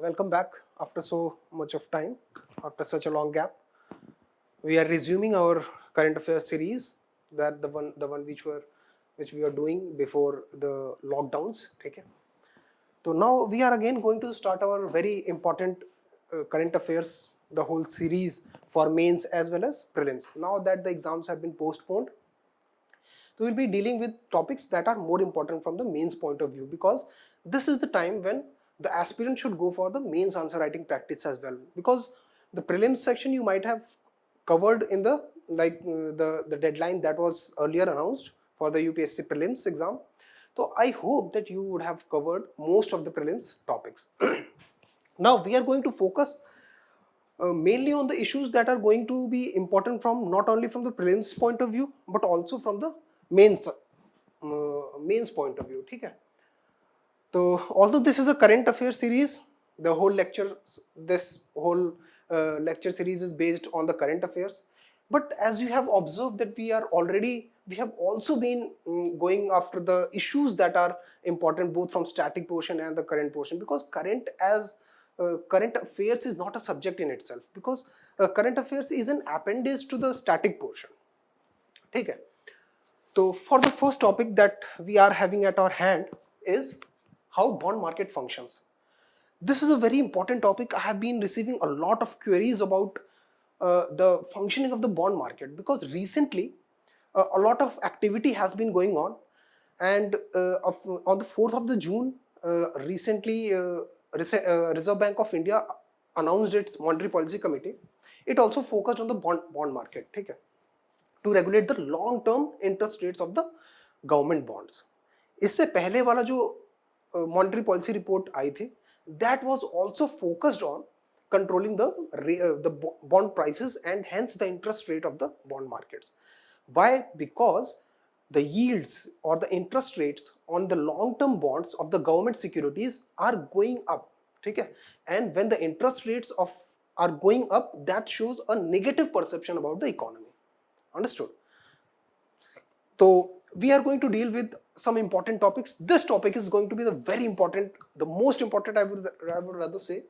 welcome back after so much of time, after such a long gap. We are resuming our current affairs series, that the one which we were doing before the lockdowns. Okay. So now we are again going to start our very important current affairs, the whole series for mains as well as prelims. Now that the exams have been postponed, so we'll be dealing with topics that are more important from the mains point of view, because this is the time when the aspirant should go for the mains answer writing practice as well, because the prelims section you might have covered in the the deadline that was earlier announced for the UPSC prelims exam. So I hope that you would have covered most of the prelims topics. Now we are going to focus mainly on the issues that are going to be important from not only from the prelims point of view but also from the mains point of view. ठीक है. So although this is a current affairs series, the whole lecture series is based on the current affairs. But as you have observed that we have also been going after the issues that are important both from static portion and the current portion, because current affairs is not a subject in itself, because current affairs is an appendage to the static portion. ठीक है. So for the first topic that we are having at our hand is how bond market functions. This is a very important topic. I have been receiving a lot of queries about the functioning of the bond market, because recently a lot of activity has been going on, and on the 4th of the June, recently Reserve Bank of India announced its monetary policy committee. It also focused on the bond market, ठीक है, to regulate the long term interest rates of the government bonds. इससे पहले वाला जो monetary policy report आई थी, that was also focused on controlling the bond prices and hence the interest rate of the bond markets. Why? Because the yields or the interest rates on the long term bonds of the government securities are going up. ठीक है. And when the interest rates are going up, that shows a negative perception about the economy. Understood? So we are going to deal with some important topics. This topic is going to be the most important, I would rather say,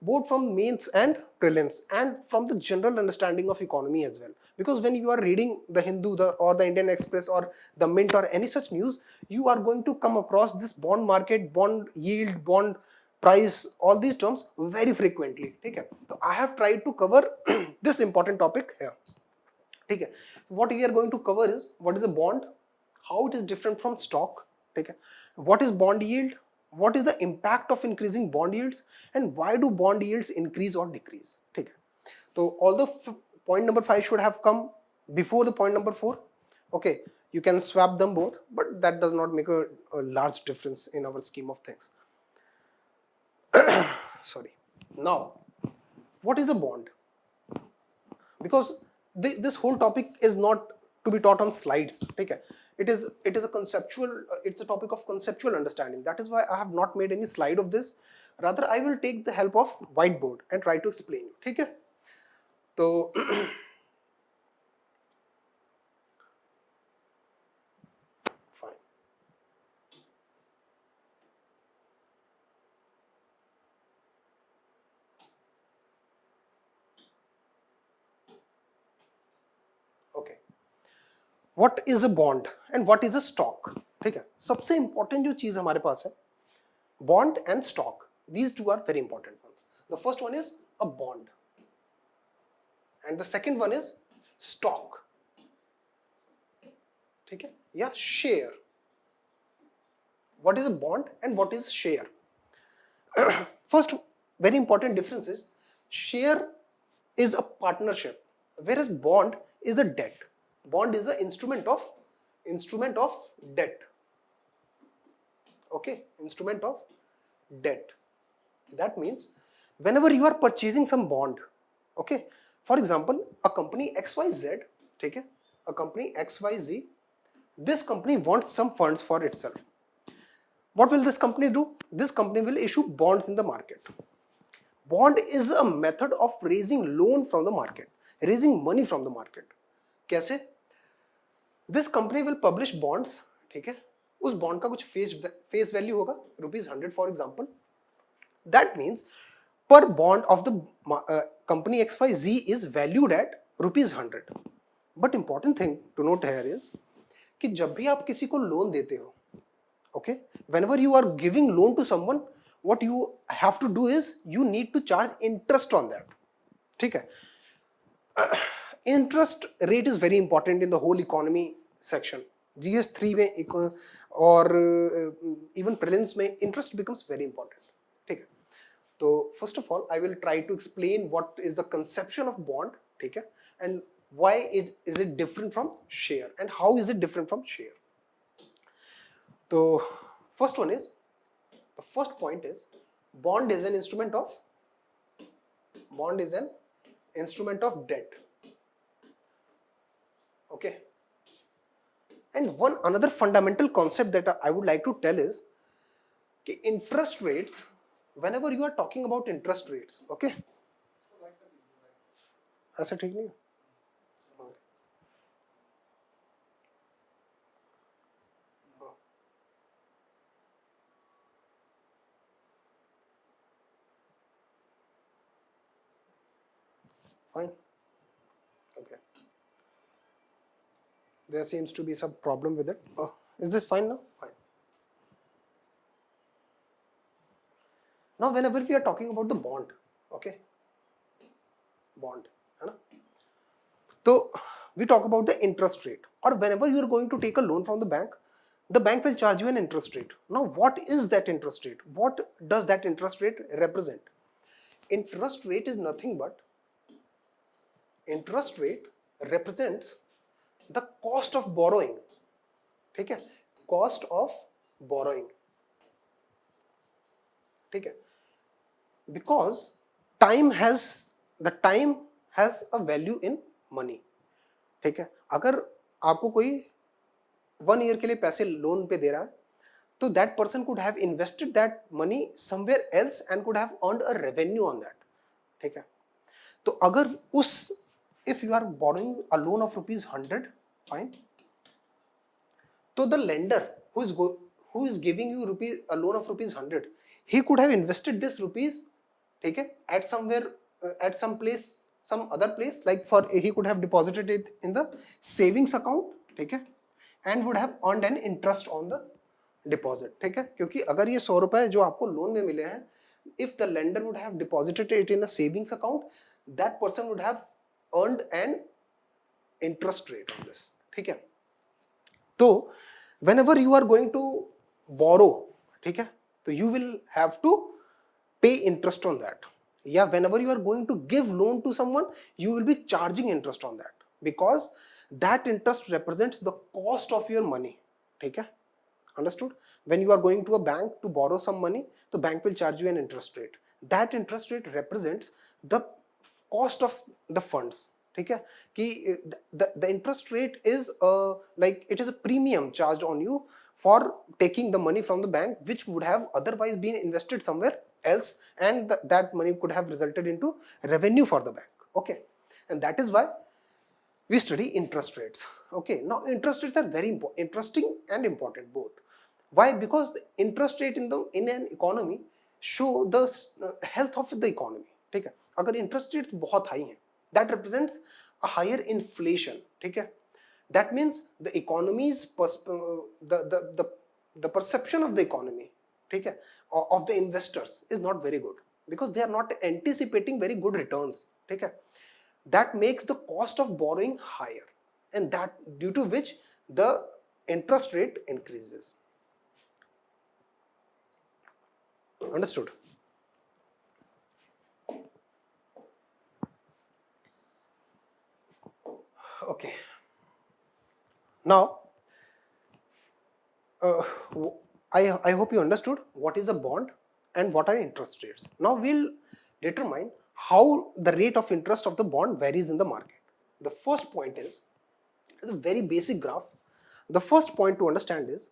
both from mains and prelims and from the general understanding of economy as well. Because when you are reading the Hindu or the Indian Express or the Mint or any such news, you are going to come across this bond market, bond yield, bond price, all these terms very frequently. Okay? So I have tried to cover this important topic here. ठीक है. What we are going to cover is what is a bond, how it is different from stock, ठीक है, what is bond yield, what is the impact of increasing bond yields, and why do bond yields increase or decrease. ठीक है. So although point number 5 should have come before the point number 4, okay, you can swap them both, but that does not make a large difference in our scheme of things. Sorry. Now, what is a bond? Because this whole topic is not to be taught on slides. Okay? It is a conceptual, it's a topic of conceptual understanding. That is why I have not made any slide of this. Rather, I will take the help of whiteboard and try to explain it. Okay? So fine. Okay. What is a bond and what is a stock? ठीक है. सबसे important जो चीज हमारे पास है, bond and stock. These two are very important ones. The first one is a bond, and the second one is stock. ठीक है, या share. What is a bond and what is share? First, very important difference is share is a partnership, whereas bond is a debt. Bond is an instrument of debt. Okay, instrument of debt. That means whenever you are purchasing some bond, okay, for example, a company XYZ, ठीक है, a company XYZ, this company wants some funds for itself. What will this company do? This company will issue bonds in the market. Bond is a method of raising loan from the market, raising money from the market. कैसे? This company will publish bonds, ठीक है, उस bond का कुछ face value होगा ₹100 for example, That means per bond of the company XYZ is valued at rupees 100. But important thing to note here is कि जब भी आप किसी को लोन देते हो, okay, whenever you are giving loan to someone, what you have to do is you need to charge interest on that. ठीक है, interest rate is very important in the whole economy section. GS3 में और even prelims में interest becomes very important. ठीक है, तो first of all I will try to explain what is the conception of bond, ठीक है, and why is it different from share and how is it different from share. So first one is, the first point is bond is an instrument of debt. Okay, and one another fundamental concept that I would like to tell is कि interest rates, whenever you are talking about interest rates, okay, ऐसा ठीक नहीं है? Fine. Okay. There seems to be some problem with it. Oh, is this fine now? Fine. Now, whenever we are talking about the bond, okay, bond, है ना? So we talk about the interest rate. Or whenever you are going to take a loan from the bank will charge you an interest rate. Now, what is that interest rate? What does that interest rate represent? Interest rate is nothing but interest rate represents the cost of borrowing. ठीक है, cost of borrowing. ठीक है, because time has a value in money. ठीक है, अगर आपको कोई 1 year के लिए पैसे लोन पे दे रहा है तो that person could have invested that money somewhere else and could have earned a revenue on that. ठीक है, तो अगर उस if you are borrowing a loan of rupees 100, fine, so the lender who is giving you a loan of rupees 100, he could have invested this rupees, ठीक है, at somewhere at some place, some other place, like for he could have deposited it in the savings account, ठीक है, and would have earned an interest on the deposit. ठीक है, क्योंकि अगर ये 100 रुपए जो आपको लोन में मिले हैं, if the lender would have deposited it in a savings account, that person would have earned an interest rate on this. ठीक है, तो whenever you are going to borrow, ठीक है, तो you will have to pay interest on that. Yeah, whenever you are going to give loan to someone, you will be charging interest on that because that interest represents the cost of your money. ठीक है, understood? When you are going to a bank to borrow some money, the bank will charge you an interest rate. That interest rate represents the cost of the funds. ठीक है, कि the interest rate is like it is a premium charged on you for taking the money from the bank, which would have otherwise been invested somewhere else, and that money could have resulted into revenue for the bank. Okay, and that is why we study interest rates. Okay, now interest rates are very interesting and important both. Why? Because the interest rate in an economy show the health of the economy. ठीक है, अगर interest rates बहुत high हैं, that represents a higher inflation. ठीक है, that means the economy's the perception of the economy, ठीक है, of the investors is not very good because they are not anticipating very good returns. ठीक है, that makes the cost of borrowing higher, and that due to which the interest rate increases. Understood? Okay, now I hope you understood what is a bond and what are interest rates. Now we'll determine how the rate of interest of the bond varies in the market. The first point is a very basic graph. The first point to understand is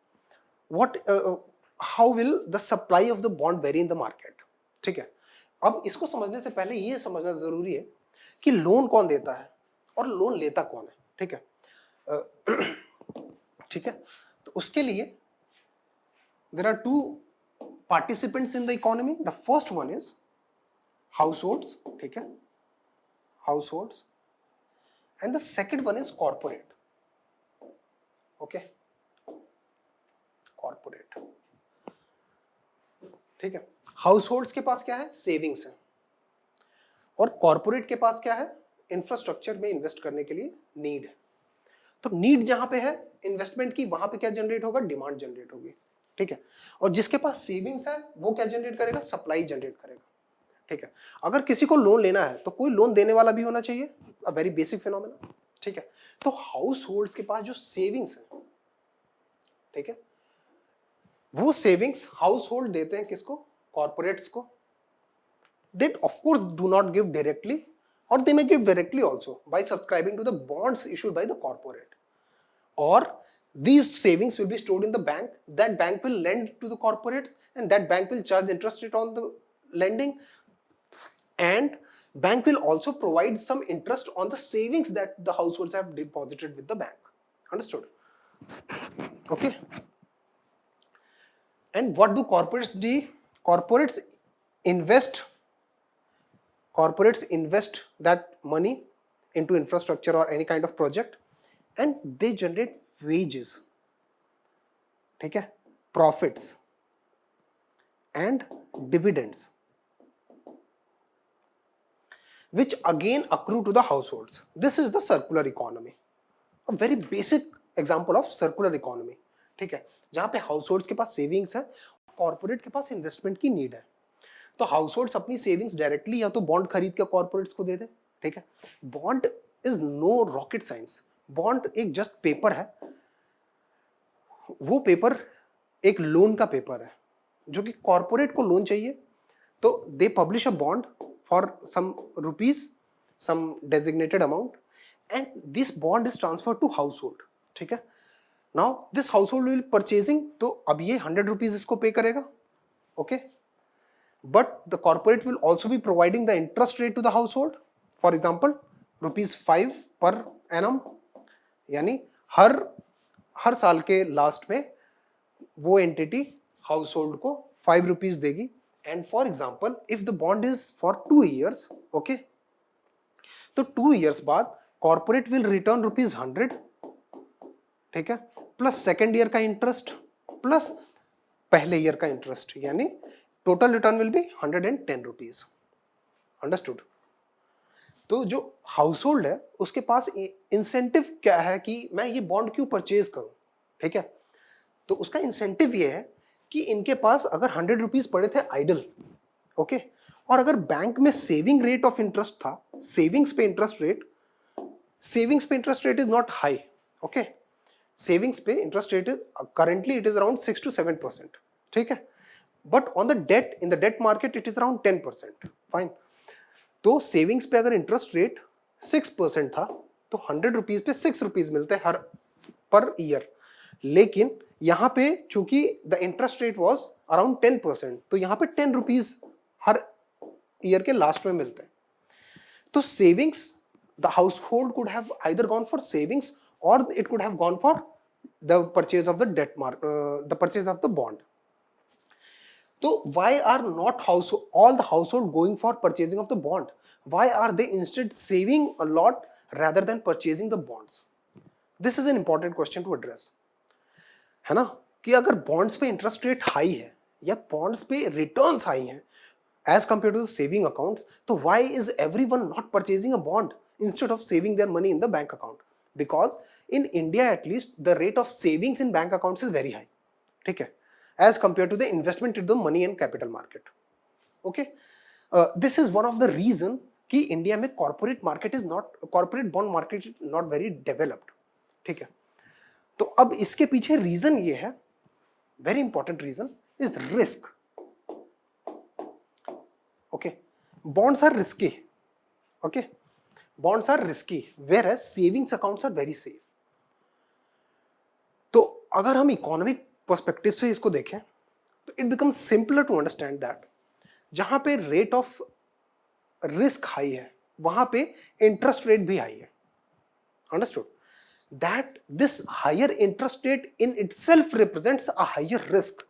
how will the supply of the bond vary in the market. ठीक है, अब इसको समझने से पहले ये समझना जरूरी है कि लोन कौन देता है और लोन लेता कौन है. ठीक है, ठीक है, तो उसके लिए there are two participants in the economy. The first one is households, ठीक है, households, and the second one is corporate. Okay, corporate, ठीक है. हाउसहोल्ड्स के पास क्या है? सेविंग्स है. और कॉर्पोरेट के पास क्या है? इंफ्रास्ट्रक्चर में इन्वेस्ट करने के लिए नीड है. तो नीड जहां पे है इन्वेस्टमेंट की, वहां पे क्या जनरेट होगा? डिमांड जनरेट होगी. ठीक है. और जिसके पास सेविंग्स है वो क्या जनरेट करेगा? सप्लाई जनरेट करेगा. ठीक है. अगर किसी को लोन लेना है तो कोई लोन देने वाला भी होना चाहिए. A very basic phenomena. ठीक है. तो हाउस होल्ड्स के पास जो सेविंग्स है, ठीक है, वो सेविंग्स हाउस होल्ड देते हैं किसको? कॉर्पोरेट्स को. They of course do not give directly, or they may give directly also by subscribing to the bonds issued by the corporate. Or these savings will be stored in the bank. That bank will lend to the corporates, and that bank will charge interest rate on the lending, and bank will also provide some interest on the savings that the households have deposited with the bank. Understood? Okay. And what do corporates do? Corporates invest that money into infrastructure or any kind of project, and they generate wages, ठीक है, profits and dividends, which again accrue to the households. This is the circular economy, a very basic example of circular economy. ठीक है, जहां पे households के पास savings है, corporate के पास investment की नीड है. तो हाउसहोल्ड्स अपनी सेविंग्स डायरेक्टली या तो बॉन्ड खरीद के कॉर्पोरेट्स को दे दे. ठीक है. Bond is no rocket science. Bond एक जस्ट पेपर है. वो पेपर एक लोन का पेपर है, जो कि कॉर्पोरेट को लोन चाहिए तो they publish a bond for some rupees, some designated amount, and this bond is transfer to household. ठीक है. Now this household will purchasing, तो अब ये 100 रुपीज इसको पे करेगा. Okay. But the corporate will also be providing the interest rate to the household. For example, ₹5 per annum. यानी हर साल के लास्ट में वो एंटिटी हाउस होल्ड को 5 रुपीज देगी. And for example if the bond is for 2 years, okay, तो 2 years बाद corporate will return ₹100, ठीक है, प्लस सेकेंड ईयर का इंटरेस्ट प्लस पहले ईयर का इंटरेस्ट, यानी total return will be 110 rupees. Understood? तो जो हाउस होल्ड है उसके पास इंसेंटिव क्या है कि मैं ये बॉन्ड क्यों परचेज करूं. ठीक है. तो उसका इंसेंटिव ये है कि इनके पास अगर 100 रुपीज पड़े थे आइडल, ओके, और अगर बैंक में सेविंग रेट ऑफ इंटरेस्ट था, सेविंग्स पे interest rate is not high. Okay. Savings पे interest rate currently it is around 6 to 7%. ठीक है. But on the debt, in the debt market it is around 10%. Fine. तो savings पे अगर interest rate 6% था तो 100 रुपीज पे 6 रुपीज मिलते हर पर ईयर. लेकिन यहां पे चूंकि the interest rate was around 10%, तो यहां पे 10 रुपीज हर ईयर के लास्ट में मिलते हैं. तो savings, the household could have either gone for savings और it could have gone for the purchase of the debt the purchase of the bond. So why are not all the household going for purchasing of the bond? Why are they instead saving a lot rather than purchasing the bonds? This is an important question to address. है ना, कि अगर bonds पे interest rate high है या bonds पे returns high हैं as compared to the saving accounts, तो why is everyone not purchasing a bond instead of saving their money in the bank account? Because in India at least the rate of savings in bank accounts is very high. ठीक है, as compared to the investment in the money and capital market. Okay. This is one of the reason कि India में corporate bond market is not very developed. ठीक है. तो अब इसके पीछे रीजन ये है, very important reason is risk. Okay. Bonds are risky. Okay. Bonds are risky whereas savings accounts are very safe. तो अगर हम इकोनॉमिक पर्सपेक्टिव से इसको देखें तो it becomes simpler to understand that जहां पे रेट ऑफ रिस्क हाई है वहां पे इंटरेस्ट रेट भी हाई है. Understood? That this higher interest rate in itself represents a higher risk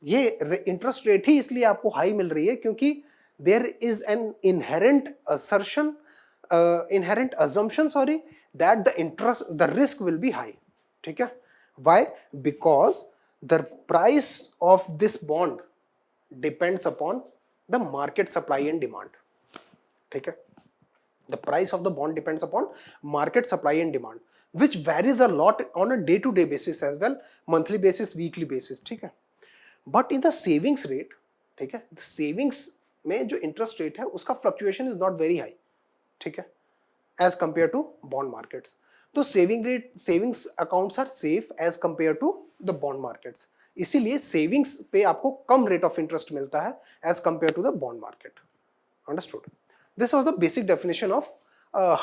ये इंटरेस्ट रेट ही इसलिए आपको हाई मिल रही है क्योंकि there is an inherent assertion, inherent assumption sorry, that the interest the risk will be high. ठीक है. Why? Because the price of this bond depends upon the market supply and demand. ठीक है. The price of the bond depends upon market supply and demand, which varies a lot on a day-to-day basis as well, monthly basis, weekly basis. ठीक है. But in the savings rate, ठीक है, the savings में जो interest rate है उसका fluctuation is not very high. ठीक है, as compared to bond markets. तो savings accounts are safe as compared to the bond markets. इसीलिए savings पे आपको कम rate of interest मिलता है as compared to the bond market. Understood? This was the basic definition of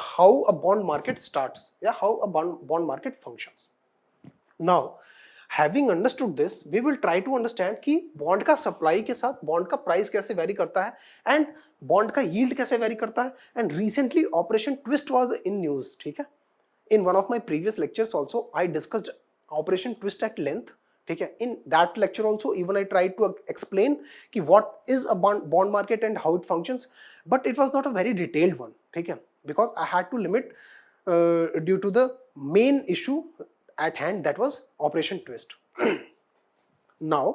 how a bond market starts, yeah, how a bond market functions. Now, having understood this, we will try to understand कि bond का supply के साथ bond का price कैसे vary करता है and bond का yield कैसे vary करता है. And recently Operation Twist was in news. ठीक है. In one of my previous lectures also I discussed Operation Twist at length. ठीक है. In that lecture also even I tried to explain कि what is a bond market and how it functions, but it was not a very detailed one. ठीक है. Because I had to limit due to the main issue at hand, that was Operation Twist. Now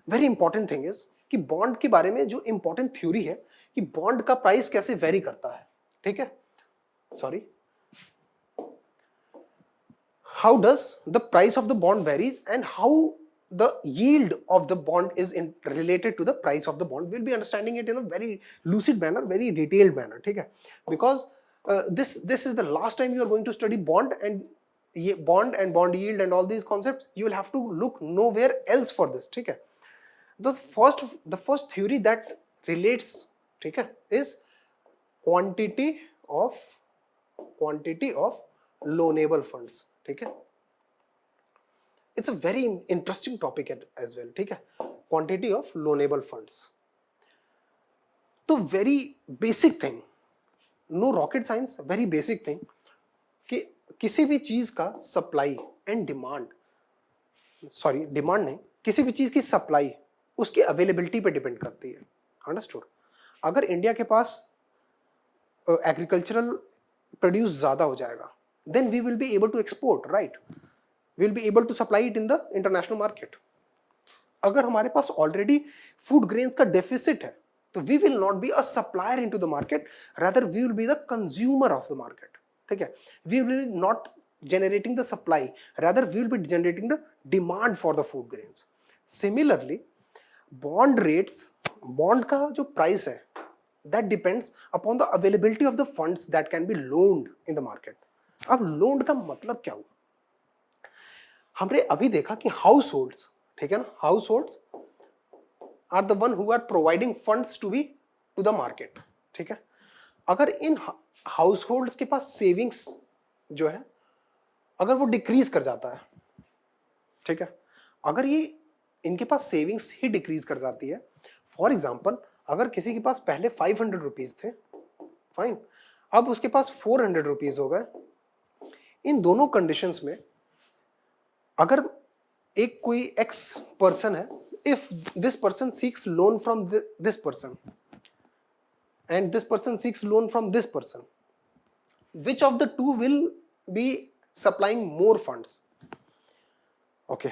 very important thing is कि bond के बारे में जो important theory है कि bond का price कैसे vary करता है. ठीक है. Sorry. How does the price of the bond varies and how the yield of the bond is related to the price of the bond? We'll be understanding it in a very lucid manner, very detailed manner. ठीक है. Because this is the last time you are going to study bond and bond yield and all these concepts. You will have to look nowhere else for this. ठीक है. The first theory that relates, ठीक है, is quantity of loanable funds. ठीक है. It's a very interesting topic as well. ठीक है. Quantity of loanable funds. तो very basic thing, no rocket science, very basic thing कि किसी भी चीज का supply and demand, sorry demand नहीं, किसी भी चीज की सप्लाई उसकी अवेलेबिलिटी पे डिपेंड करती है. अंडरस्टूड? अगर इंडिया के पास एग्रीकल्चरल प्रोड्यूस ज्यादा हो जाएगा, then we will be able to export, right? We will be able to supply it in the international market. अगर हमारे पास already food grains का deficit है, तो we will not be a supplier into the market, rather we will be the consumer of the market. ठीक है. We will be not generating the supply, rather we will be generating the demand for the food grains. Similarly, bond rates, bond का जो price है, that depends upon the availability of the funds that can be loaned in the market. अब loan का मतलब क्या हुआ? हमने अभी देखा कि हाउस होल्ड्स, ठीक है ना, households are the one who are providing funds to the market. ठीक है. अगर इन हाउस होल्ड्स के पास सेविंग्स जो है अगर वो डिक्रीज कर जाता है, ठीक है, अगर ये इनके पास सेविंग्स ही डिक्रीज कर जाती है, फॉर एग्जाम्पल अगर किसी के पास पहले 500 रुपीज थे, फाइन, अब उसके पास 400 रुपीज हो गए. इन दोनों कंडीशंस में अगर एक कोई एक्स पर्सन है, if this person seeks loan from this person and this person seeks loan from this person, which of the two will be supplying more funds? Okay,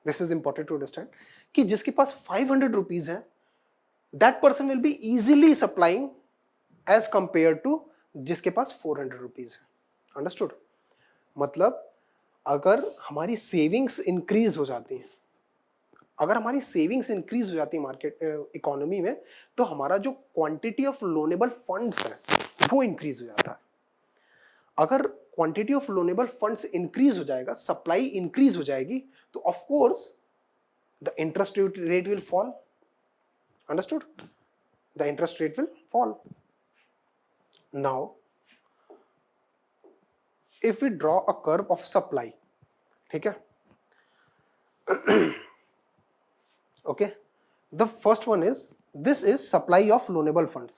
this is important to understand कि जिसके पास 500 rupees है, that person will be easily supplying as compare to जिसके पास 400 rupees है. Understood? मतलब अगर हमारी सेविंग्स इंक्रीज हो जाती हैं, अगर हमारी सेविंग्स इंक्रीज हो जाती है मार्केट इकोनॉमी में, तो हमारा जो क्वांटिटी ऑफ लोनेबल फंड्स है वो इंक्रीज हो जाता है. अगर quantity of loanable funds increase हो जाएगा, सप्लाई इंक्रीज हो जाएगी, तो of course the interest rate will fall. Understood? The interest rate will fall. Now if we draw a curve of supply, ठीक है, okay, the first one is, this is supply of loanable funds,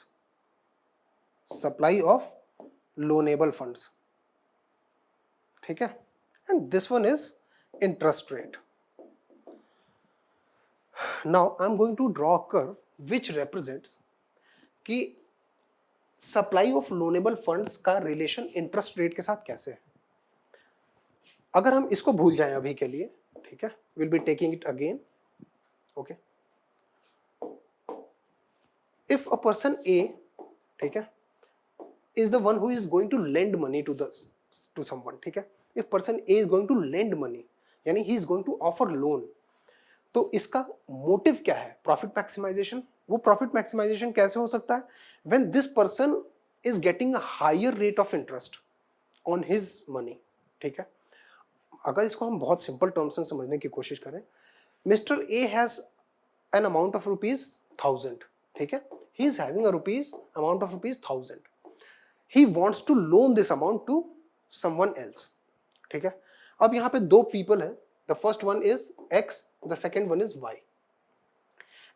supply of loanable funds, ठीक है, and this one is interest rate. Now I am going to draw a curve which represents कि supply of loanable funds का relation interest rate के साथ कैसे है। अगर हम इसको भूल जाएं अभी के लिए, ठीक है, will be taking it again, okay. If a person A, ठीक है, is the one who is going to lend money to someone, ठीक है, if person A is going to lend money यानी he is going to offer loan, तो इसका motive क्या है? Profit maximization. वो प्रॉफिट मैक्सिमाइजेशन कैसे हो सकता है? When this person is getting a higher rate of interest on his money, ठीक है। अगर इसको हम बहुत सिंपल टर्म्स में समझने की कोशिश करें, mister A has an amount of ₹1000, ठीक है, he is having a amount of ₹1000, he wants to loan this amount to someone else, ठीक है। अब यहां पे दो पीपल है, the first one is X, the second one is Y.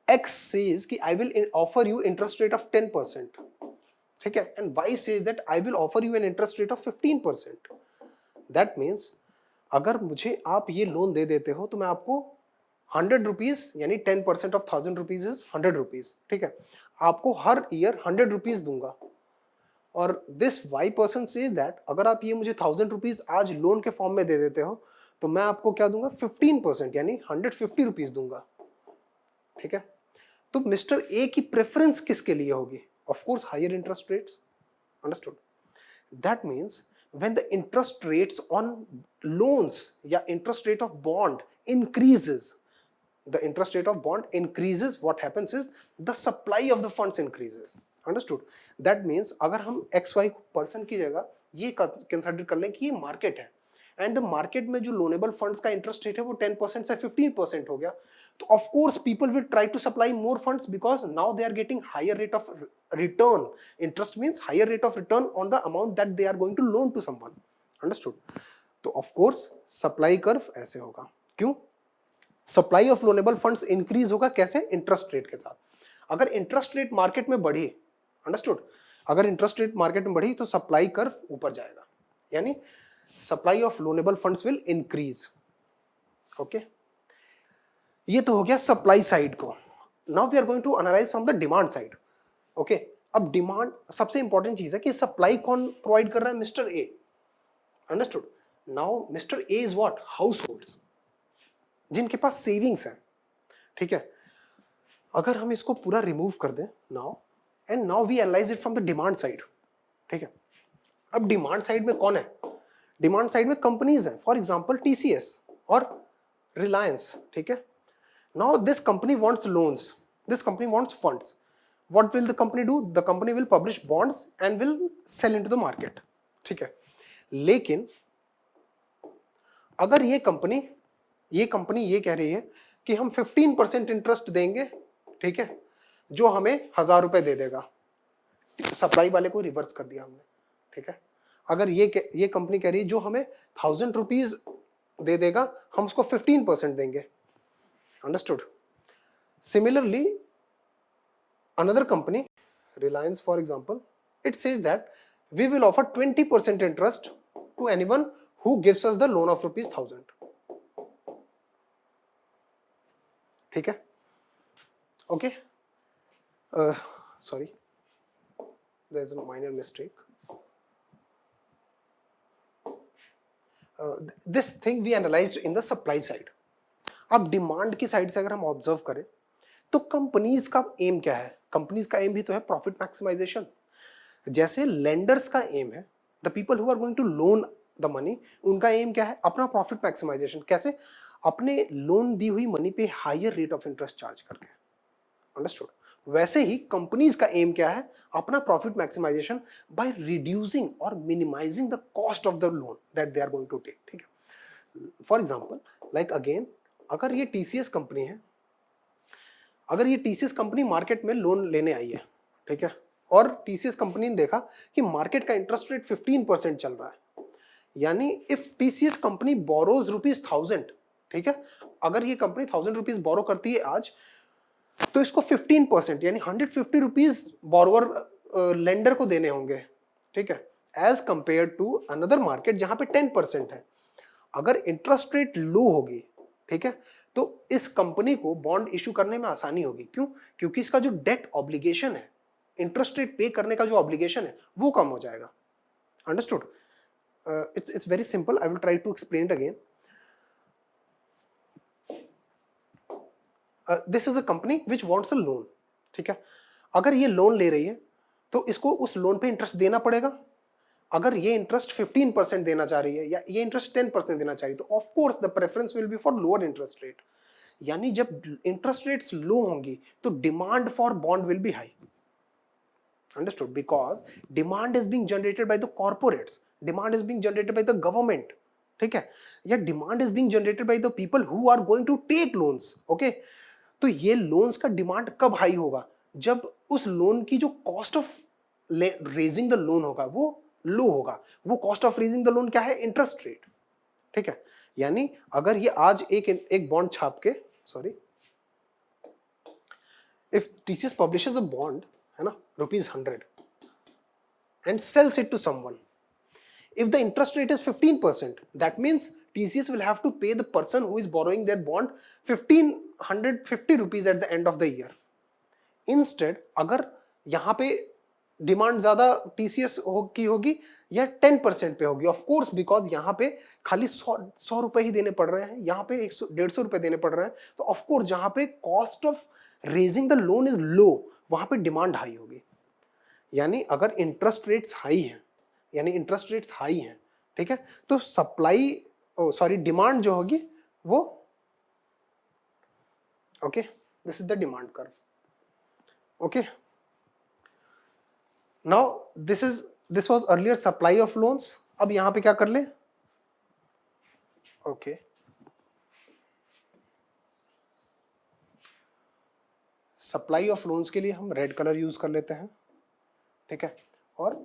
X says कि I will offer you interest rate of 10%, ठीक है, and Y says that I will offer you an interest rate of 15%. That means अगर मुझे आप ये loan दे देते हो तो मैं आपको ₹100 यानी 10% ऑफ ₹1000 इज ₹100, ठीक है, आपको हर ईयर ₹100 दूंगा। और this Y person says that अगर आप ये मुझे ₹1000 आज लोन के फॉर्म में दे देते हो तो मैं आपको क्या दूंगा? 15% यानी ₹150 दूंगा, ठीक है। तो मिस्टर ए की प्रेफरेंस किसके लिए होगी? Of course higher interest rates, understood. That means when the interest rates on loans या interest rate of bond increases, the interest rate of bond increases, what happens is the supply of the funds increases, understood. that means अगर हम XY person की जगह ये consider कर लें कि ये मार्केट है एंड द मार्केट में जो लोनेबल फंड्स का इंटरेस्ट रेट है वो 10% से 15% हो गया, तो of course people will try to supply more funds because now they are getting higher rate of return. Interest means higher rate of return on the amount that they are going to loan to someone, understood. तो of course supply curve ऐसे होगा। क्यों? Supply of loanable funds increase होगा कैसे? Interest rate के साथ। अगर interest rate market में बढ़ी, अंडरस्टूड, अगर इंटरेस्ट रेट मार्केट में बढ़ी तो सप्लाई कर्व ऊपर जाएगा, यानी supply of loanable funds will increase, okay. ये तो हो गया सप्लाई साइड को। Now we are going to analyze from the demand side, okay. अब डिमांड सबसे इंपॉर्टेंट चीज है कि सप्लाई कौन प्रोवाइड कर रहा है? Mister A, understood. Now mister A is what? Households, जिनके पास सेविंग्स है, ठीक है। अगर हम इसको पूरा रिमूव कर दें now and now we analyze it from the demand side, ठीक है। अब डिमांड साइड में कौन है? डिमांड साइड में कंपनीज हैं, फॉर एग्जांपल टीसीएस और रिलायंस, ठीक है। Now this company wants loans, this company wants funds, what will the company do? The company will publish bonds and will sell into the market, ठीक है। लेकिन अगर ये कंपनी ये कह रही है कि हम 15% इंटरेस्ट देंगे, ठीक है, जो हमें ₹1000 दे देगा, सप्लाई वाले को रिवर्स कर दिया हमने, ठीक है। अगर ये कंपनी कह रही है जो हमें ₹1000 दे देगा हम उसको 15% देंगे, understood. Similarly another company, Reliance for example, it says that we will offer 20% interest to anyone who gives us the loan of ₹1000, ठीक है, okay. Sorry, there is a minor mistake. This thing we analyzed in the supply side. अब demand की साइड से अगर हम observe करें तो कंपनीज का एम क्या है? कंपनीज का एम भी तो है प्रॉफिट मैक्सिमाइजेशन। जैसे लेंडर्स का एम है, the people who are going to loan the money, उनका एम क्या है? अपना प्रॉफिट मैक्सिमाइजेशन। कैसे? अपने लोन दी हुई मनी पे higher rate of interest charge करके, अंडरस्टूड। वैसे ही कंपनीज का एम क्या है? अपना प्रॉफिट मैक्सिमाइजेशन बाय रिड्यूसिंग और minimizing the cost of the loan that they are going to take, ठीक है। फॉर एग्जांपल लाइक अगेन, अगर ये टीसीएस कंपनी है, अगर ये टीसीएस कंपनी मार्केट में लोन लेने आई है, ठीक है, और टीसीएस कंपनी ने देखा कि मार्केट का इंटरेस्ट रेट 15% चल रहा है, यानी इफ टीसीएस कंपनी बोरोज ₹1000, ठीक है, अगर ये कंपनी ₹1000 बोरो करती है आज, तो इसको 15% यानी ₹150 बोरोवर लेंडर को देने होंगे, ठीक है, as compare to another market जहां पे 10% है। अगर इंटरेस्ट रेट लो होगी, ठीक है, तो इस कंपनी को बॉन्ड इशू करने में आसानी होगी। क्यों? क्योंकि इसका जो डेट ऑब्लिगेशन है, इंटरेस्ट रेट पे करने का जो ऑब्लिगेशन है, वो कम हो जाएगा। Understood? It's very simple, I will try to explain it again. This is a company which wants a loan, ठीक है। अगर ये लोन ले रही है तो इसको उस लोन पे इंटरेस्ट देना पड़ेगा। अगर ये इंटरेस्ट 15% देना चाह रही है या ये इंटरेस्ट 10% देना चाहिए, तो of course the preference will be for lower interest rate. यानी जब इंटरेस्ट रेट्स लो होंगी तो demand for bond will be high. Understood? Because demand is being generated by the corporates, demand is being generated by the government, ठीक है, या demand is being generated by the people who are going to take loans. Okay, तो ये loans का demand कब high होगा? जब उस लोन की जो cost of raising the loan होगा वो लो होगा। वो cost of raising the loan क्या है? इंटरेस्ट रेट, ठीक है। यानी अगर ये आज एक बॉन्ड छाप के, sorry, if TCS publishes a bond, है ना, ₹100 and sells it to someone, if the interest rate is 15%, that means TCS will have to pay the person who is borrowing their bond 1550 rupees at the end of the year. Instead, अगर यहाँ पे demand ज्यादा TCS की होगी या 10% पे होगी, of course, because यहाँ पे खाली 100 रुपए ही देने पड़ रहे हैं, यहाँ पे 150 रुपए देने पड़ रहे हैं, तो ऑफ कोर्स जहाँ पे cost of raising the loan is low, वहां पे डिमांड हाई होगी। यानी अगर इंटरेस्ट रेट्स हाई हैं, यानी इंटरेस्ट रेट्स हाई हैं, ठीक है, तो सप्लाई, सॉरी, डिमांड जो होगी वो, okay, this is the demand curve. Okay, now this was earlier supply of loans. अब यहां पे क्या कर ले? ओके, सप्लाई ऑफ लोन्स के लिए हम रेड कलर यूज कर लेते हैं, ठीक है, और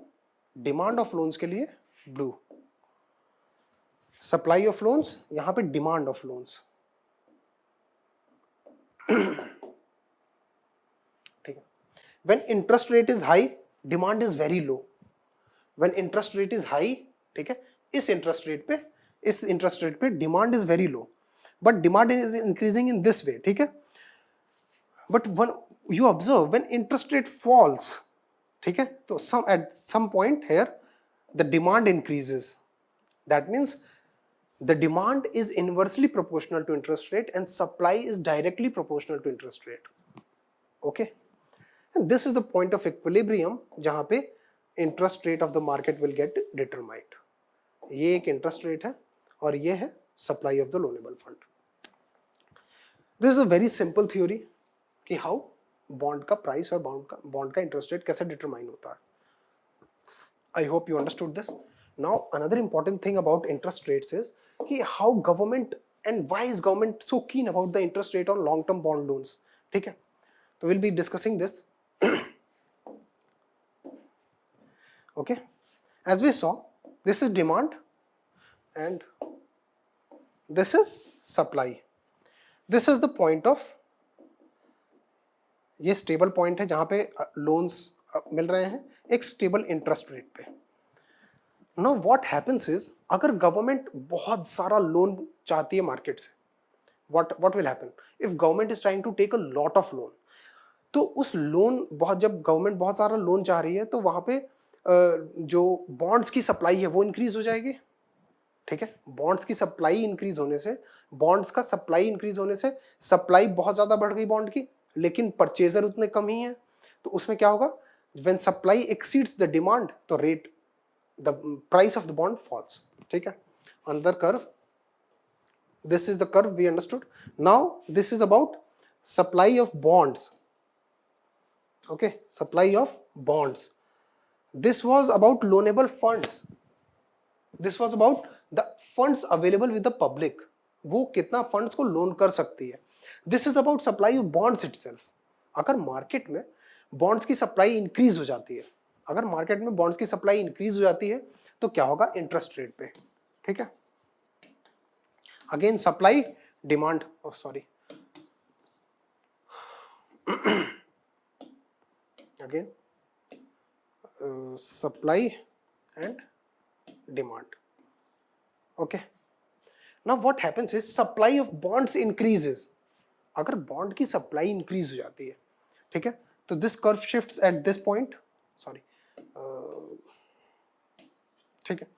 डिमांड ऑफ लोन्स के लिए ब्लू। सप्लाई ऑफ लोन्स, यहां पे डिमांड ऑफ लोन्स, ठीक है। When interest rate is high, demand is very low. When interest rate is high, ठीक है, इस इंटरेस्ट रेट पे demand is very low, but demand is increasing in this way, ठीक है। But when you observe, when interest rate falls, ठीक है, तो at some point here the demand increases. That means the demand is inversely proportional to interest rate and supply is directly proportional to interest rate. Okay, and this is the point of equilibrium जहां पे interest rate of the market will get determined. ये एक interest rate है और ये है supply of the loanable fund. This is a very simple theory कि how bond का price और bond का interest rate कैसे determine होता है. I hope you understood this. Now another important thing about interest rates is कि how government and why is government so keen about the interest rate on long term bond loans, ठीक है, तो we'll be discussing this. Okay, as we saw, this is demand and this is supply. This is the point of, ये stable point है जहां पे loans मिल रहे हैं एक स्टेबल इंटरेस्ट रेट पे। Now what happens is, अगर गवर्नमेंट बहुत सारा लोन चाहती है मार्केट से, what will happen if government is trying to take a lot of loan, तो उस लोन जब गवर्नमेंट बहुत सारा लोन चाह रही है तो वहां पे जो बॉन्ड्स की सप्लाई है वो इंक्रीज हो जाएगी, ठीक है। बॉन्ड्स की सप्लाई इंक्रीज होने से, बॉन्ड्स का सप्लाई इंक्रीज होने से सप्लाई बहुत ज्यादा बढ़ गई बॉन्ड की, लेकिन परचेजर उतने कम ही है, तो उसमें क्या होगा? When supply exceeds the demand, तो rate, the price of the bond falls, ठीक है। Another curve, this is the curve we understood. Now this is about supply of bonds. Okay, supply of bonds. This was about loanable funds. This was about the funds available with the public. वो कितना funds को loan कर सकती है. This is about supply of bonds itself. अगर market में bonds की supply increase हो जाती है, अगर मार्केट में बॉन्ड्स की सप्लाई इंक्रीज हो जाती है तो क्या होगा? इंटरेस्ट रेट पे, ठीक है। Again supply, demand, sorry, again supply and demand. Okay, now what happens is supply of bonds increases, अगर बॉन्ड की सप्लाई इंक्रीज हो जाती है, ठीक है, तो this curve shifts at this point, sorry, ठीक है,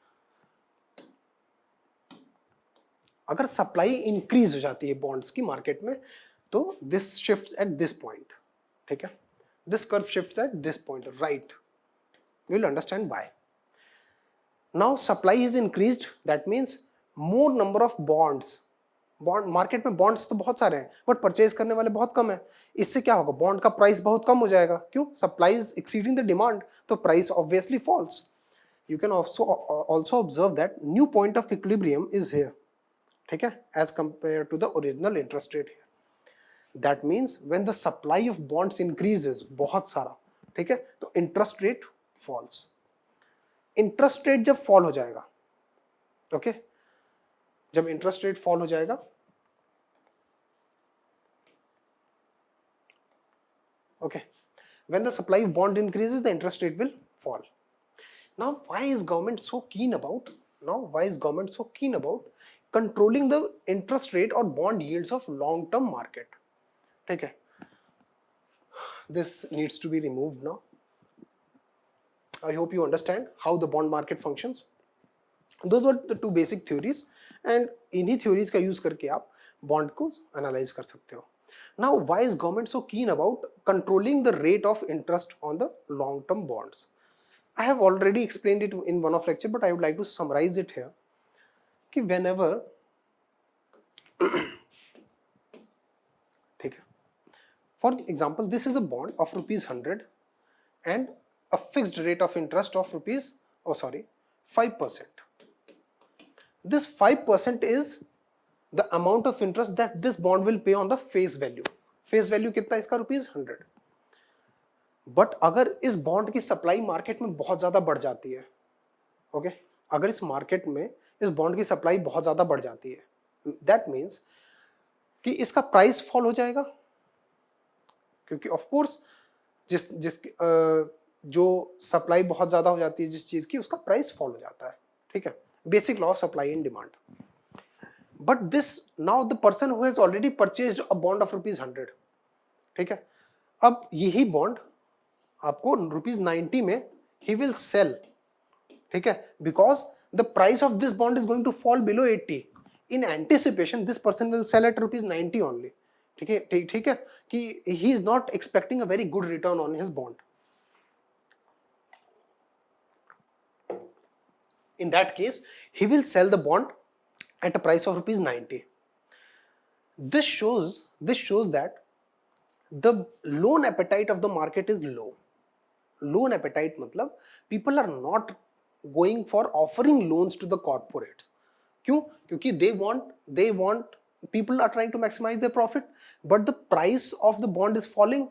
अगर सप्लाई इंक्रीज हो जाती है बॉन्ड्स की मार्केट में, तो this shifts at this point, ठीक है, this curve shifts at this point, right, we will understand why. Now supply is increased, that means more number of bonds, bond market में bonds तो बहुत सारे हैं बट परचेज करने वाले बहुत कम है. इससे क्या होगा, बॉन्ड का प्राइस बहुत कम हो जाएगा. क्यों, supply is exceeding the demand, तो price obviously falls. You can also observe that new point of equilibrium is here, ठीक है, as compare to the original interest rate here. That means when the supply of bonds increases बहुत सारा, ठीक है, तो interest rate falls. Interest rate जब fall हो जाएगा, ओके, जब इंटरेस्ट रेट फॉल हो जाएगा, okay, when the supply of bond increases, the interest rate will fall. Now why is government so keen about controlling the interest rate or bond yields of long term market? Okay, this needs to be removed now. I hope you understand how the bond market functions. Those were the two basic theories, and इन्हीं theories का use करके आप bond को analyze कर सकते हो. Now, why is government so keen about controlling the rate of interest on the long-term bonds? I have already explained it in one of lecture, but I would like to summarize it here. कि whenever, ठीक है, for example, this is a bond of rupees 100 and a fixed rate of interest of rupees, 5%. This 5% is the amount of interest that this bond will pay on the face value. Face value कितना इसका, ₹100. But अगर इस bond की supply market में बहुत ज्यादा बढ़ जाती है, ओके, अगर इस मार्केट में इस बॉन्ड की सप्लाई बहुत ज्यादा बढ़ जाती है, दैट मीन्स कि इसका प्राइस फॉल हो जाएगा, क्योंकि ऑफ कोर्स जो सप्लाई बहुत ज्यादा हो जाती है जिस चीज की, उसका प्राइस फॉल हो जाता है, ठीक है, basic law of supply and demand. But this now the person who has already purchased a bond of ₹100, ठीक है, अब यही बॉन्ड आपको ₹90 में ही विल सेल, ठीक है, because the price of this bond is going to fall below 80. In anticipation this person will sell at ₹90 only, ठीक है, ठीक है, कि he is not expecting a very good return on his bond. In that case, he will sell the bond at a price of ₹90. This shows that the loan appetite of the market is low. Loan appetite मतलब people are not going for offering loans to the corporates. क्यों? क्योंकि they want people are trying to maximize their profit, but the price of the bond is falling.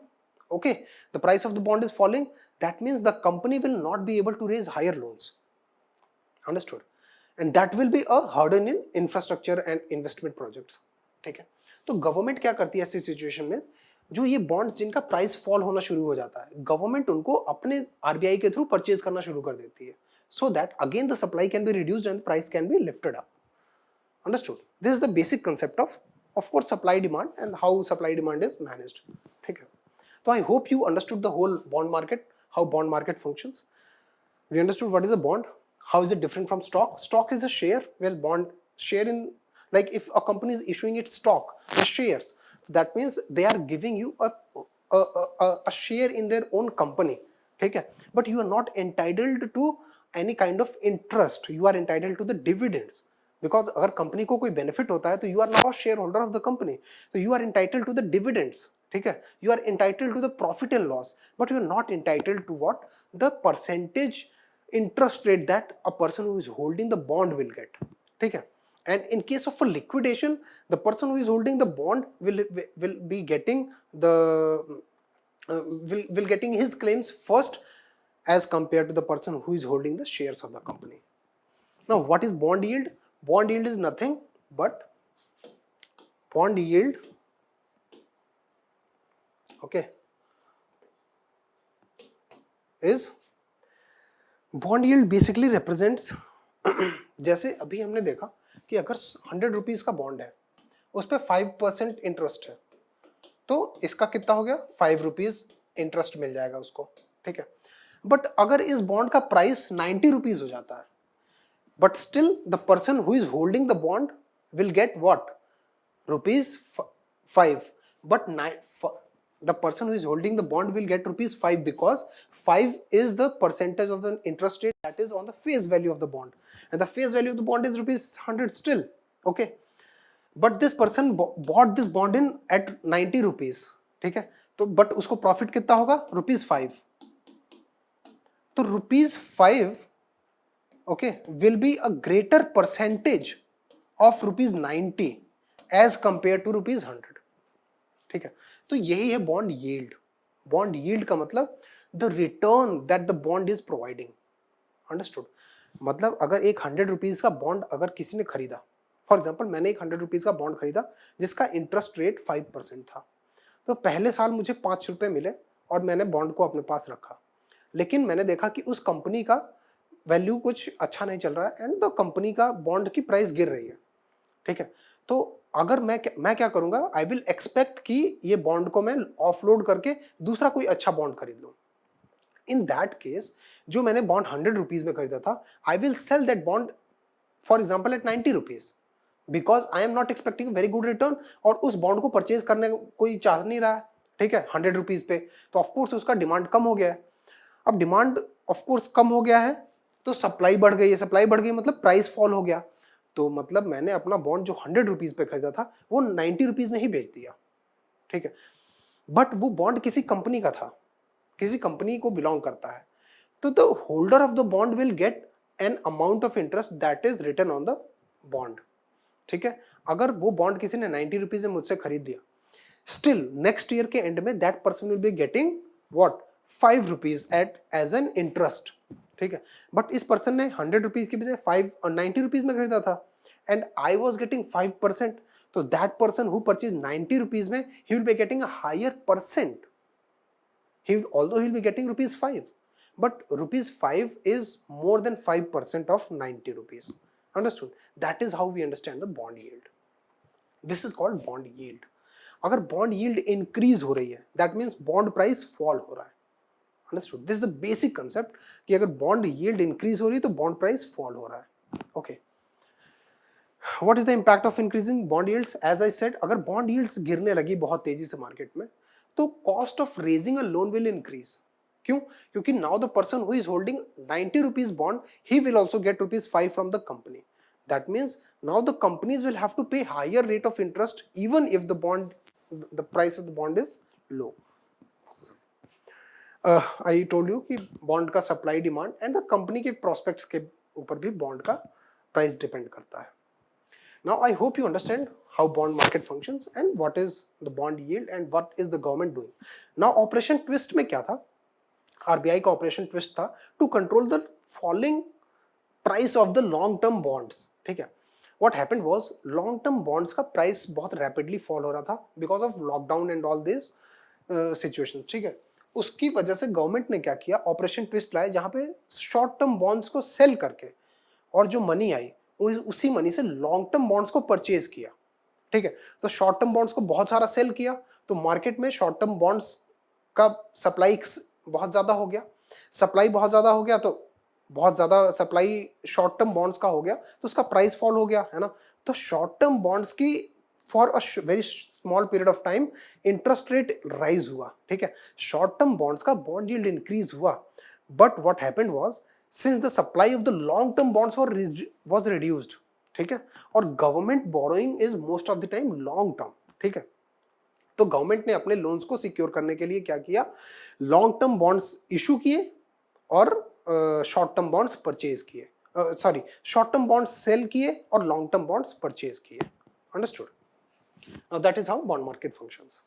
Okay, the price of the bond is falling. That means the company will not be able to raise higher loans. Understood? And that will be a burden in infrastructure and investment projects. ठीक है, तो government क्या करती है ऐसी situation में, जो ये बॉन्ड्स जिनका प्राइस फॉल होना शुरू हो जाता है, गवर्नमेंट उनको अपने आरबीआई के थ्रू परचेज करना शुरू कर देती है, so that again the supply can be reduced and price can be lifted up. Understood? This is the basic concept of course supply demand and how supply demand is managed. ठीक है, तो I hope you understood the whole bond market, how bond market functions. We understood what is a bond, how is it different from stock. Stock is a share, where bond share in, like if a company is issuing its stock, the shares, so that means they are giving you a share in their own company. ठीक है, but you are not entitled to any kind of interest, you are entitled to the dividends, because अगर company को कोई benefit होता है तो you are now a shareholder of the company, so you are entitled to the dividends. ठीक है, you are entitled to the profit and loss, but you are not entitled to what, the percentage interest rate that a person who is holding the bond will get. ठीक है, and in case of a liquidation, the person who is holding the bond will be getting the will getting his claims first as compared to the person who is holding the shares of the company. Now what is bond yield? Bond yield is nothing but bond yield, okay, is bond yield basically represents जैसे अभी हमने देखा कि अगर 100 rupees का bond है, उस पर 5% इंटरेस्ट है, तो इसका कितना हो गया, 5 रुपीज इंटरेस्ट मिल जाएगा उसको, ठीक है। बट अगर इस बॉन्ड का प्राइस 90 रुपीज हो जाता है, but still the person who is holding the bond will get what, ₹5, but the person who is holding the bond will get ₹5 because 5 is the percentage of the interest rate that is on the face value of the bond, and the face value of the bond is ₹100 still, okay. But this person bought this bond in at 90 rupees, ठीक है, तो but उसको profit कितना होगा, ₹5, तो ₹5 okay will be a greater percentage of ₹90 as compared to ₹100, ठीक है। तो यही है बॉन्ड यील्ड। बॉन्ड यील्ड का मतलब the return that the bond is providing, understood. मतलब अगर एक 100 रुपीज का बॉन्ड अगर किसी ने खरीदा, फॉर एग्जाम्पल मैंने एक 100 रुपीज का बॉन्ड खरीदा जिसका इंटरेस्ट रेट 5% था, तो पहले साल मुझे 5 रुपए मिले और मैंने बॉन्ड को अपने पास रखा, लेकिन मैंने देखा कि उस कंपनी का वैल्यू कुछ अच्छा नहीं चल रहा है एंड द कंपनी का बॉन्ड की प्राइस गिर रही है, ठीक है। तो अगर मैं क्या करूंगा, आई विल एक्सपेक्ट कि ये बॉन्ड को मैं ऑफलोड करके दूसरा कोई अच्छा बॉन्ड खरीद लूं। इन दैट केस जो मैंने बॉन्ड 100 रुपीज में खरीदा था, I will sell that bond for example at 90 rupees, because I am not expecting very good return, और उस बॉन्ड को परचेज करने कोई चाह नहीं रहा है, ठीक है, 100 रुपीज पे, तो ऑफकोर्स उसका डिमांड कम हो गया है। अब डिमांड ऑफकोर्स कम हो गया है तो सप्लाई बढ़ गई है, सप्लाई बढ़ गई मतलब प्राइस फॉल हो गया, तो मतलब मैंने अपना बॉन्ड जो 100 रुपीज पे खरीदा था वो 90 रुपीज में ही बेच दिया, ठीक है। बट वो बॉन्ड किसी कंपनी का था, किसी कंपनी को बिलोंग करता है, तो the holder of the bond will get an amount of interest that is written on the bond, ठीक है। अगर वो बॉन्ड किसी ने 90 रुपीज में मुझसे खरीद दिया, स्टिल नेक्स्ट ईयर के एंड में that person will be getting what, 5 rupees at as an interest, ठीक है। बट इस पर्सन ने 100 रुपीज की बजाय 90 रुपीज में खरीदा था एंड आई वॉज गेटिंग 5%, तो that person who purchase 90 rupees में ही will be getting a higher percent, although he will be getting ₹5, but ₹5 is more than 5% of 90 rupees, understood? That is how we understand the bond yield. This is called bond yield. अगर bond yield increase हो रही है, that means bond price fall हो रहा है, understood? This is the basic concept कि अगर bond yield increase हो रही है तो bond price fall हो रहा है, okay? What is the impact of increasing bond yields? As I said, अगर bond yields गिरने लगी बहुत तेजी से मार्केट में, तो cost of raising a loan will increase. क्यों? क्योंकि now the person who is holding 90 rupees bond, he will also get ₹5 from the company. That means now the companies will have to pay higher rate of interest even if the price of the bond is low. I told you कि bond का supply demand and the company के prospects के ऊपर भी bond का price depend करता है। Now I hope you understand how bond market functions and what is the bond yield and what is the government doing. Now operation twist में क्या था? RBI का operation twist था to control the falling price of the long term bonds, ठीक है। What happened was long term bonds का price बहुत rapidly fall हो रहा था because of lockdown and all these situations, ठीक है। उसकी वजह से गवर्नमेंट ने क्या किया, ऑपरेशन ट्विस्ट लाया जहां पे शॉर्ट टर्म बॉन्ड्स को सेल करके और जो मनी आई उसी मनी से लॉन्ग टर्म बॉन्ड्स को परचेज किया, ठीक है। तो शॉर्ट टर्म बॉन्ड्स को बहुत सारा सेल किया, तो मार्केट में शॉर्ट टर्म बॉन्ड्स का सप्लाई बहुत ज्यादा हो गया, सप्लाई बहुत ज्यादा हो गया, तो बहुत ज्यादा सप्लाई शॉर्ट टर्म बॉन्ड्स का हो गया, तो उसका प्राइस फॉल हो गया, है ना। तो शॉर्ट टर्म बॉन्ड्स की for a very small period of time interest rate rise हुआ, ठीक है। शॉर्ट टर्म बॉन्ड्स का बॉन्ड यील्ड इंक्रीज हुआ, but what happened was since the supply of the long term bonds was reduced, ठीक है, और government borrowing is most of the time long term, ठीक है। तो गवर्नमेंट ने अपने लोन्स को सिक्योर करने के लिए क्या किया, लॉन्ग टर्म बॉन्ड्स इशू किए और शॉर्ट टर्म बॉन्ड्स परचेज किए, sorry short term bonds sell किए और लॉन्ग टर्म बॉन्ड्स परचेज किए, understood? Now that is how bond market functions.